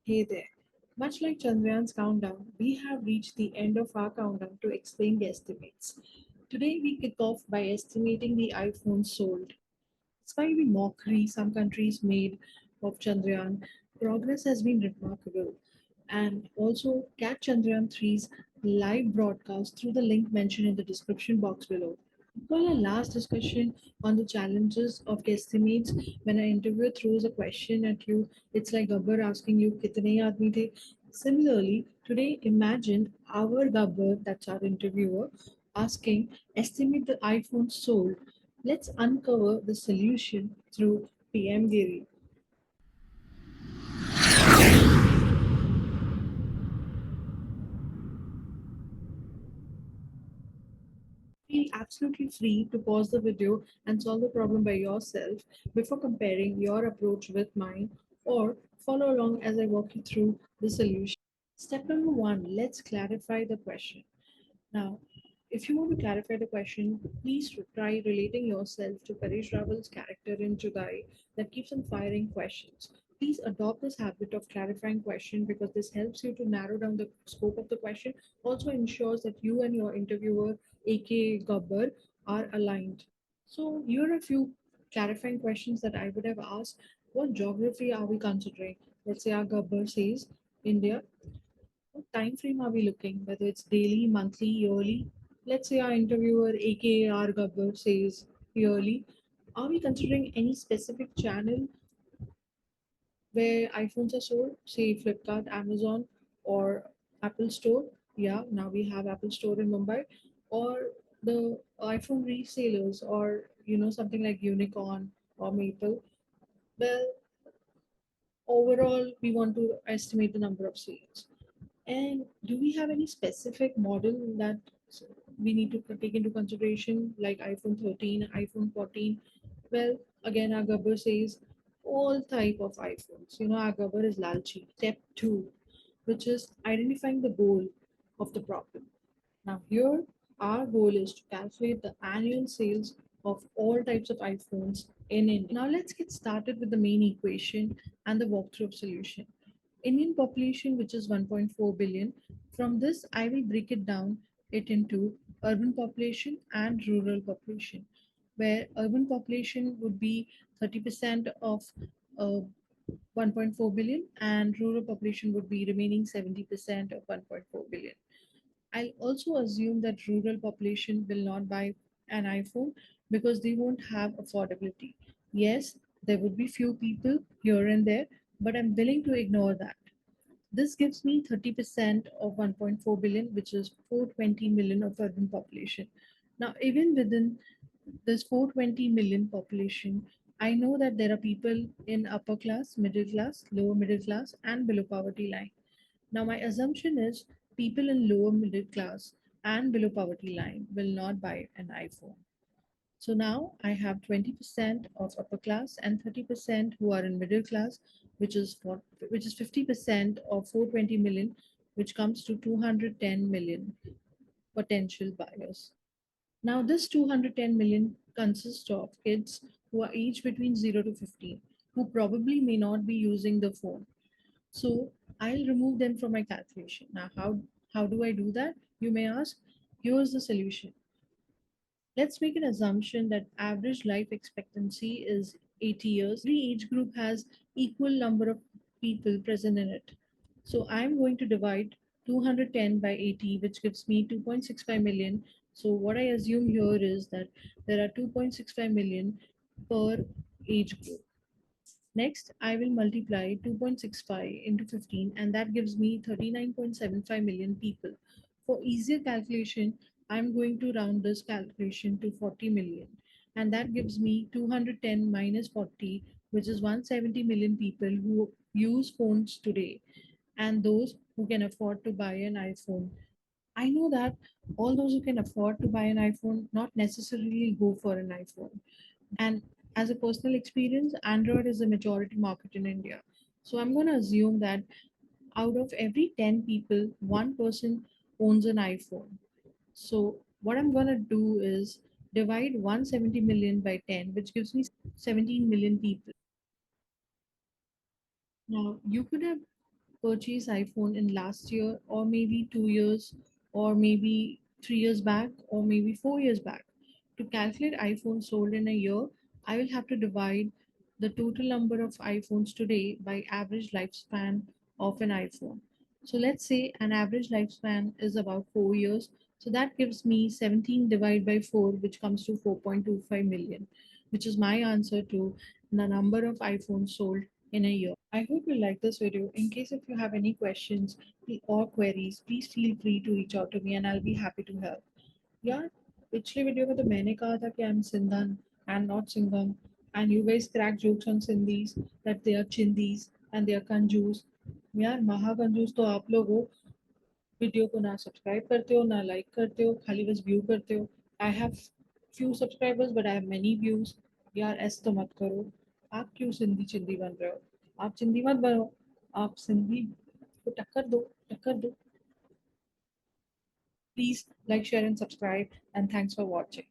Hey there. Much like Chandrayaan's countdown, we have reached the end of our countdown to explain guesstimates. Today we kick off by estimating the iPhone sold. Despite the mockery some countries made of Chandrayaan, progress has been remarkable. And also catch Chandrayaan 3's live broadcast through the link mentioned in the description box below. Recall our last discussion on the challenges of guesstimates. When an interviewer throws a question at you, it's like Gabbar asking you, "Kitne aadmi the?" Similarly, today imagine our Gabbar, that's our interviewer, asking, "Estimate the iPhone sold." Let's uncover the solution through PM Giri. Feel absolutely free to pause the video and solve the problem by yourself before comparing your approach with mine, or follow along as I walk you through the solution. Step number one, let's clarify the question. Now, if you want to clarify the question, please try relating yourself to Paresh Rawal's character in Judai that keeps on firing questions. Please adopt this habit of clarifying question because this helps you to narrow down the scope of the question, also ensures that you and your interviewer, aka Gabbar, are aligned. So here are a few clarifying questions that I would have asked. What geography are we considering? Let's say our Gabbar says India. What time frame are we looking? Whether it's daily, monthly, yearly? Let's say our interviewer, aka R Gabbar, says yearly. Are we considering any specific channel where iPhones are sold? Say Flipkart, Amazon, or Apple Store. Yeah, now we have Apple Store in Mumbai, or the iPhone resellers, or something like Unicorn or Maple. Well, overall, we want to estimate the number of sales. And do we have any specific model that we need to take into consideration, like iPhone 13, iPhone 14? Well, again, our Gabbar says all type of iPhones. Our Gabbar is lalchi. Step two, which is identifying the goal of the problem. Now, here, our goal is to calculate the annual sales of all types of iPhones in India. Now, let's get started with the main equation and the walkthrough of solution. Indian population, which is 1.4 billion. From this, I will break it into urban population and rural population, where urban population would be 30% of uh, 1.4 billion, and rural population would be remaining 70% of 1.4 billion. I'll also assume that rural population will not buy an iPhone because they won't have affordability. Yes, there would be few people here and there, but I'm willing to ignore that. This gives me 30% of 1.4 billion, which is 420 million of urban population. Now, even within this 420 million population, I know that there are people in upper class, middle class, lower middle class, and below poverty line. Now, my assumption is people in lower middle class and below poverty line will not buy an iPhone. So now I have 20% of upper class and 30% who are in middle class, which is 50% of 420 million, which comes to 210 million potential buyers. Now this 210 million consists of kids who are aged between 0 to 15, who probably may not be using the phone. So I'll remove them from my calculation. Now how do I do that? You may ask. Here's the solution. Let's make an assumption that average life expectancy is 80 years. Every age group has equal number of people present in it. So I'm going to divide 210 by 80, which gives me 2.65 million. So what I assume here is that there are 2.65 million per age group. Next, I will multiply 2.65 into 15, and that gives me 39.75 million people. For easier calculation, I'm going to round this calculation to 40 million, and that gives me 210 minus 40, which is 170 million people who use phones today, and those who can afford to buy an iPhone. I know that all those who can afford to buy an iPhone not necessarily go for an iPhone. And as a personal experience, Android is the majority market in India. So I'm going to assume that out of every 10 people, one person owns an iPhone. So what I'm going to do is divide 170 million by 10, which gives me 17 million people. Now, you could have purchased iPhone in last year, or maybe 2 years, or maybe 3 years back, or maybe 4 years back. To calculate iPhones sold in a year, I will have to divide the total number of iPhones today by average lifespan of an iPhone. So let's say an average lifespan is about 4 years. So that gives me 17 divided by 4, which comes to 4.25 million, which is my answer to the number of iPhones sold in a year. I hope you like this video. In case if you have any questions or queries, please feel free to reach out to me and I'll be happy to help. यार पिछले video में तो मैंने कहा था कि I am Sindhan and not Singham and you guys crack jokes on Sindhis that they are चिंदीज and they are कंजूस. यार महाकंजूस तो आप लोग हो. वीडियो को ना सब्सक्राइब करते हो ना लाइक करते हो, खाली बस व्यू करते हो. I have few subscribers but I have many views. यार ऐसे तो मत करो. आप क्यों सिंधी चिंदी बन रहे हो? आप चिंदी मत बनो. आप सिंधी को टक्कर दो, टक्कर दो. Please like, share, and subscribe. And thanks for watching.